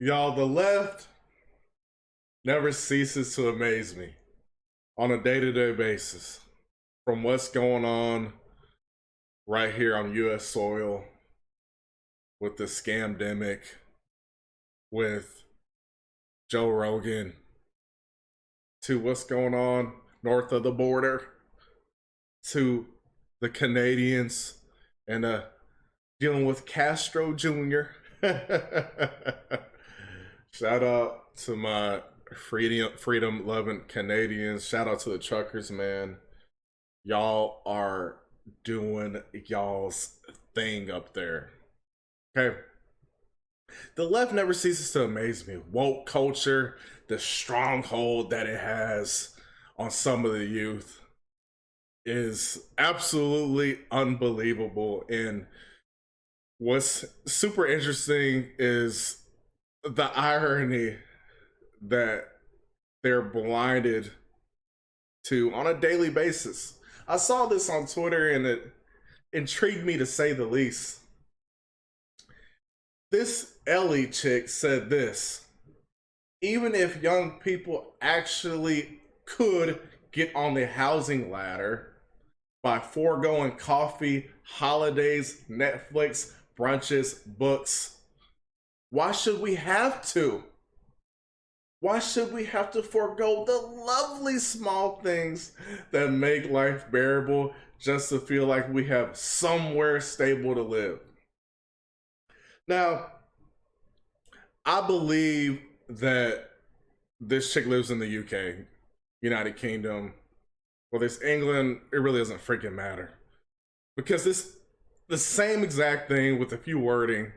Y'all, the left never ceases to amaze me on a day-to-day basis. From what's going on right here on US soil with the scamdemic, with Joe Rogan, to what's going on north of the border, to the Canadians and dealing with Castro Jr. Shout out to my freedom loving Canadians. Shout out to the truckers, man. Y'all are doing y'all's thing up there. Okay. The left never ceases to amaze me. Woke culture, the stronghold that it has on some of the youth is absolutely unbelievable. And what's super interesting is the irony that they're blinded to on a daily basis. I saw this on Twitter and it intrigued me to say the least. This Ellie chick said this: even if young people actually could get on the housing ladder by foregoing coffee, holidays, Netflix, brunches, books, why should we have to? Why should we have to forego the lovely small things that make life bearable just to feel like we have somewhere stable to live? Now, I believe that this chick lives in the UK, United Kingdom, whether it's England, it really doesn't freaking matter. Because the same exact thing with a few wording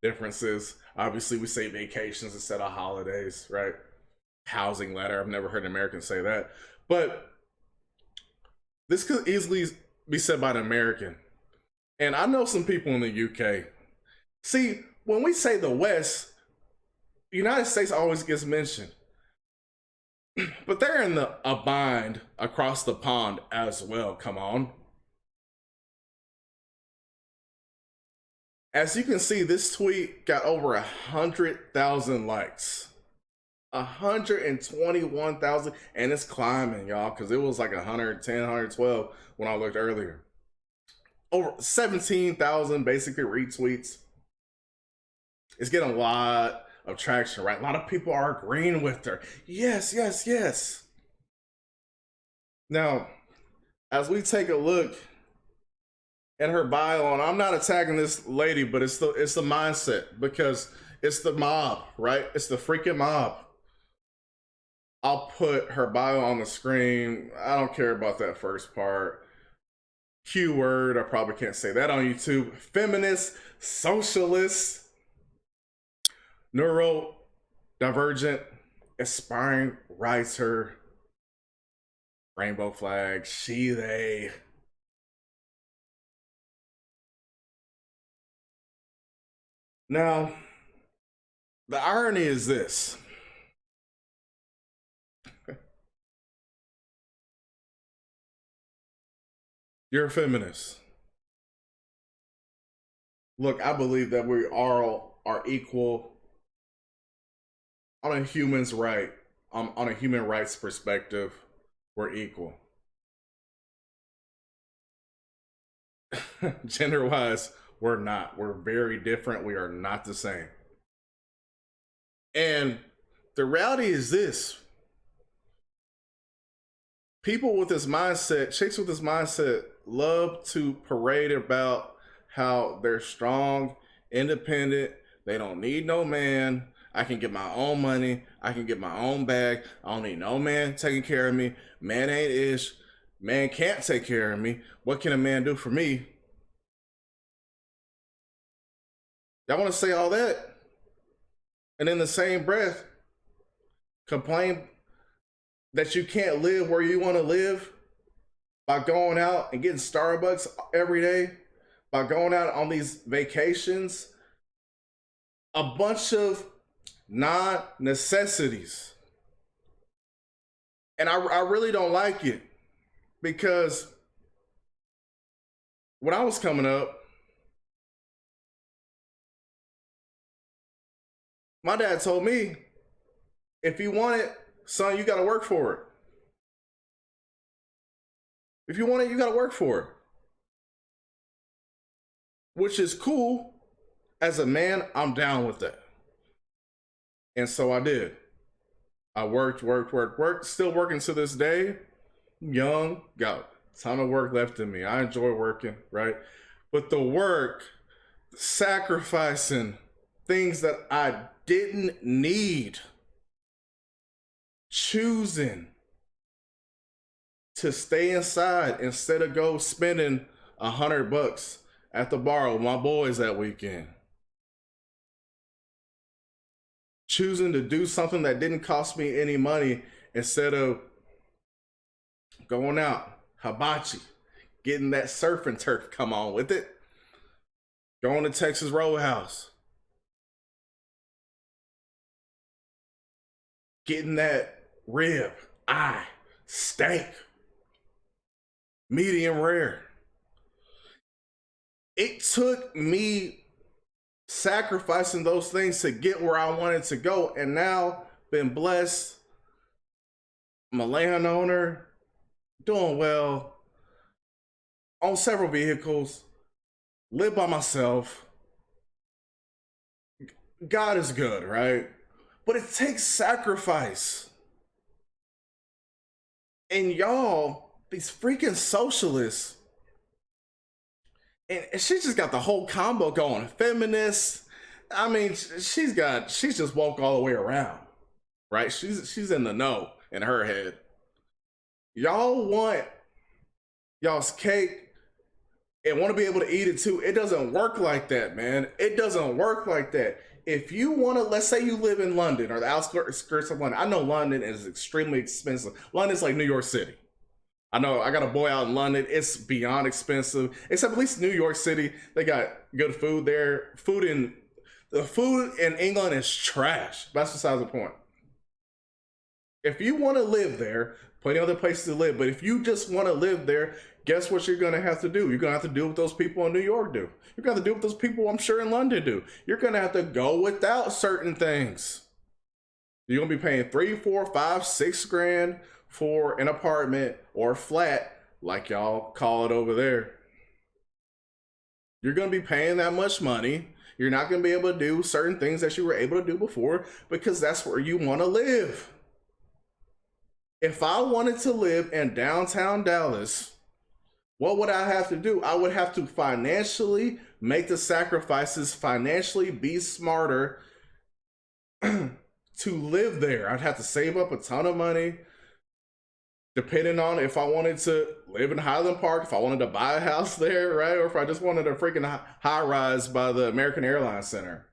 differences. Obviously, we say vacations instead of holidays, right? Housing ladder. I've never heard an American say that. But this could easily be said by an American. And I know some people in the UK. See, when we say the West, the United States always gets mentioned. But they're in a bind across the pond as well. Come on. As you can see, this tweet got over 100,000 likes. 121,000, and it's climbing, y'all, because it was like 110, 112 when I looked earlier. Over 17,000 basically retweets. It's getting a lot of traction, right? A lot of people are agreeing with her. Yes, yes, yes. Now, as we take a look at her bio, and I'm not attacking this lady, but it's the mindset, because it's the mob, right? It's the freaking mob. I'll put her bio on the screen. I don't care about that first part. Q word, I probably can't say that on YouTube. Feminist, socialist, neurodivergent, aspiring writer, rainbow flag, she, they. Now, the irony is this. You're a feminist. Look, I believe that we all are equal on a human's right, on a human rights perspective. We're equal. Gender-wise, we're not. We're very different. We are not the same. And the reality is this: people with this mindset, chicks with this mindset, love to parade about how they're strong, independent, they don't need no man. I can get my own money. I can get my own bag. I don't need no man taking care of me. Man ain't ish. Man can't take care of me. What can a man do for me? Y'all want to say all that, and in the same breath complain that you can't live where you want to live by going out and getting Starbucks every day, by going out on these vacations, a bunch of non-necessities. And I really don't like it, because when I was coming up, My dad told me, if you want it, son, you got to work for it. If you want it, you got to work for it. Which is cool. As a man, I'm down with that. And so I did. I worked, still working to this day. Young, got a ton of work left in me. I enjoy working, right? But the work, sacrificing things that I didn't need, choosing to stay inside instead of go spending $100 at the bar with my boys that weekend. Choosing to do something that didn't cost me any money instead of going out, hibachi, getting that surf and turf, come on with it, going to Texas Roadhouse, getting that rib, steak, medium rare. It took me sacrificing those things to get where I wanted to go, and now been blessed. I'm a landowner, doing well, own several vehicles, live by myself. God is good, right? But it takes sacrifice. And y'all, these freaking socialists, and she just got the whole combo going. Feminist. I mean, she's just woke all the way around, right? She's in the know in her head. Y'all want y'all's cake and want to be able to eat it too. It doesn't work like that, man. It doesn't work like that. If you want to, let's say you live in London or the outskirts of London. I know London is extremely expensive. London's like New York City. I know I got a boy out in London. It's beyond expensive. Except at least New York City, they got good food there. The food in England is trash. That's besides the point. If you want to live there, plenty of other places to live. But if you just want to live there, guess what you're going to have to do? You're going to have to do what those people in New York do. You're going to have to do what those people, I'm sure, in London do. You're going to have to go without certain things. You're going to be paying 3, 4, 5, 6 grand for an apartment or a flat, like y'all call it over there. You're going to be paying that much money. You're not going to be able to do certain things that you were able to do before because that's where you want to live. If I wanted to live in downtown Dallas, what would I have to do? I would have to financially make the sacrifices, financially be smarter to live there. I'd have to save up a ton of money. Depending on if I wanted to live in Highland Park, if I wanted to buy a house there, right? Or if I just wanted a freaking high rise by the American Airlines Center.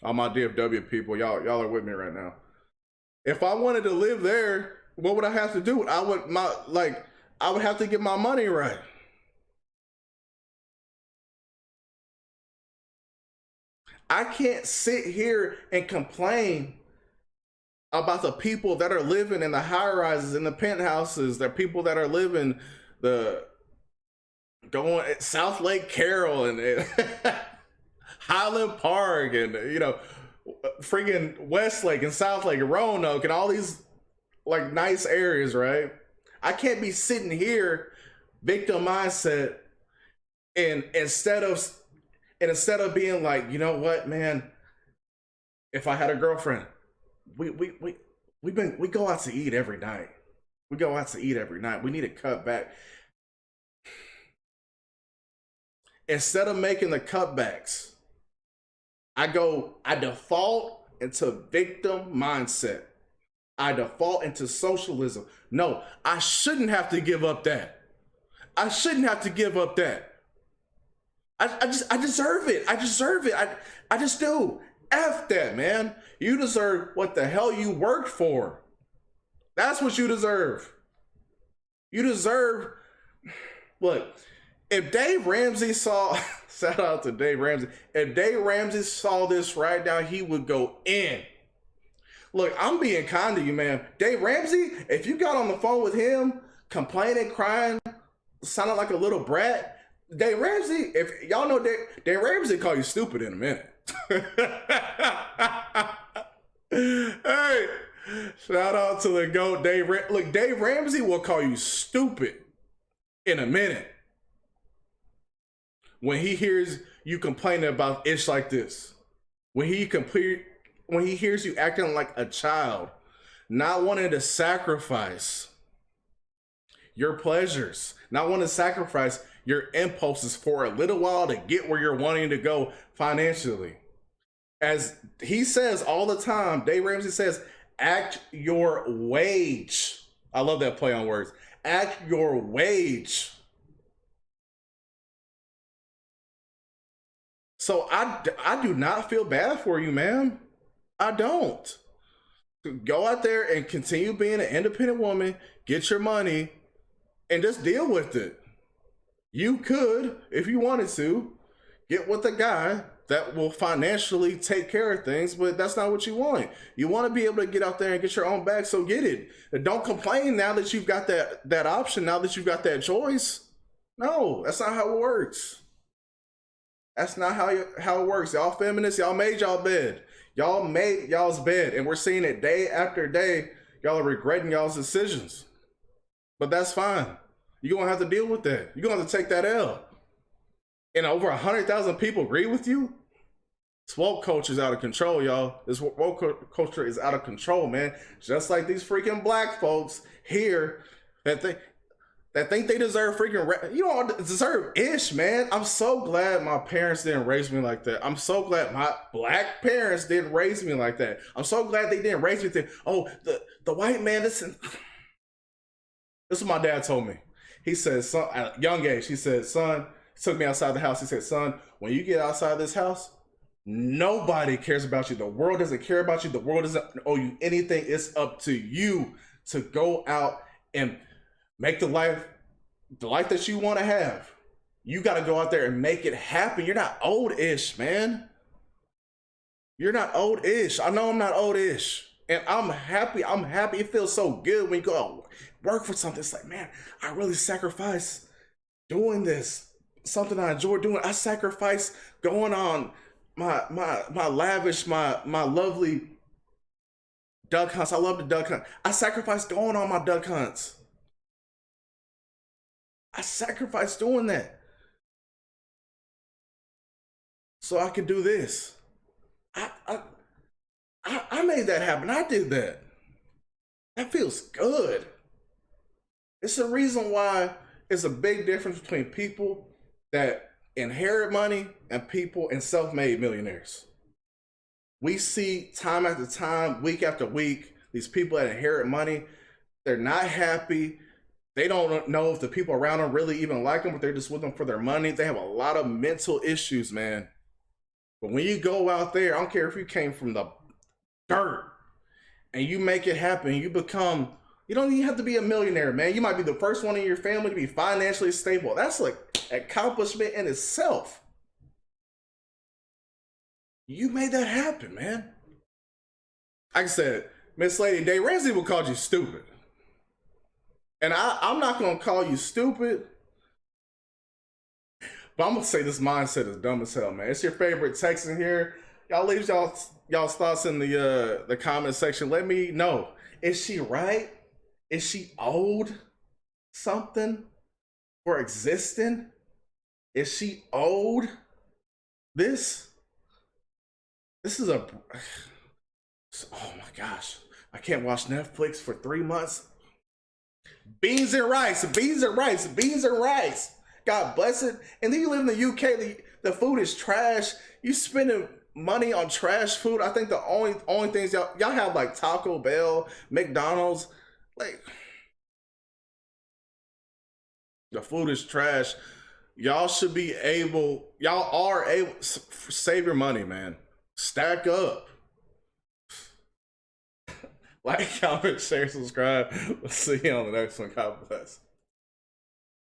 All my DFW people, y'all are with me right now. If I wanted to live there, what would I have to do? I would have to get my money right. I can't sit here and complain about the people that are living in the high rises, in the penthouses, the people that are living going at South Lake Carroll and Highland Park and freaking Westlake and South Lake and Roanoke and all these like nice areas, right? I can't be sitting here victim mindset and instead of being like, you know what, man, if I had a girlfriend, we go out to eat every night. We go out to eat every night. We need to cut back. Instead of making the cutbacks, I default into victim mindset. I default into socialism. No, I shouldn't have to give up that. I shouldn't have to give up that. I deserve it. I deserve it. I just do. F that, man. You deserve what the hell you worked for. That's what you deserve. You deserve. Look, if Dave Ramsey saw, shout out to Dave Ramsey. If Dave Ramsey saw this right now, he would go in. Look, I'm being kind to you, man. Dave Ramsey, if you got on the phone with him, complaining, crying, sounding like a little brat, Dave Ramsey, if y'all know Dave Ramsey call you stupid in a minute. Hey, shout out to the GOAT, Dave. Look, Dave Ramsey will call you stupid in a minute when he hears you complaining about ish like this. When he hears you acting like a child, not wanting to sacrifice your pleasures, not wanting to sacrifice your impulses for a little while to get where you're wanting to go financially. As he says all the time, Dave Ramsey says, act your wage. I love that play on words. Act your wage. So I do not feel bad for you, man. I don't. Go out there and continue being an independent woman, get your money, and just deal with it. You could, if you wanted to, get with a guy that will financially take care of things, but that's not what you want. You want to be able to get out there and get your own bag, so get it. And don't complain now that you've got that option, now that you've got that choice. No, that's not how it works. That's not how it works. Y'all feminists, y'all made y'all bed. Y'all made y'all's bed, and we're seeing it day after day. Y'all are regretting y'all's decisions. But that's fine. You're going to have to deal with that. You're going to have to take that L. And over 100,000 people agree with you? This woke culture is out of control, y'all. This woke culture is out of control, man. Just like these freaking black folks here that think they deserve freaking, you don't deserve ish, man. I'm so glad my parents didn't raise me like that. I'm so glad my black parents didn't raise me like that. I'm so glad they didn't raise me to, oh, the white man, listen. This is what my dad told me. He said, son, at a young age, he said, son, he took me outside the house. He said, son, when you get outside this house, nobody cares about you. The world doesn't care about you. The world doesn't owe you anything. It's up to you to go out and make the life that you want to have. You got to go out there and make it happen. You're not old-ish, man. You're not old-ish. I know I'm not old-ish. And I'm happy. It feels so good when you go work for something. It's like, man, I really sacrifice doing this. Something I enjoy doing. I sacrifice going on my lavish, my lovely duck hunts. I love the duck hunt. I sacrifice going on my duck hunts. I sacrifice doing that so I can do this. I made that happen. I did that. That feels good. It's the reason why it's a big difference between people that inherit money and people and self-made millionaires. We see time after time, week after week, these people that inherit money, they're not happy. They don't know if the people around them really even like them, but they're just with them for their money. They have a lot of mental issues, man. But when you go out there, I don't care if you came from the dirt and you make it happen, you don't even have to be a millionaire, man. You might be the first one in your family to be financially stable. That's like accomplishment in itself. You made that happen, man. Like I said, Miss Lady, Dave Ramsey will call you stupid. And I'm not going to call you stupid, but I'm going to say this mindset is dumb as hell, man. It's your favorite Texan here. Y'all leave y'all's thoughts in the comment section. Let me know. Is she right? Is she owed something for existing? Is she owed this? This is oh my gosh. I can't watch Netflix for 3 months. Beans and rice, beans and rice, beans and rice. God bless it. And then you live in the UK, the food is trash. You spending money on trash food. I think the only things y'all have like Taco Bell, McDonald's, like the food is trash. Y'all are able to save your money, man. Stack up. Like, comment, share, subscribe. We'll see you on the next one. God bless.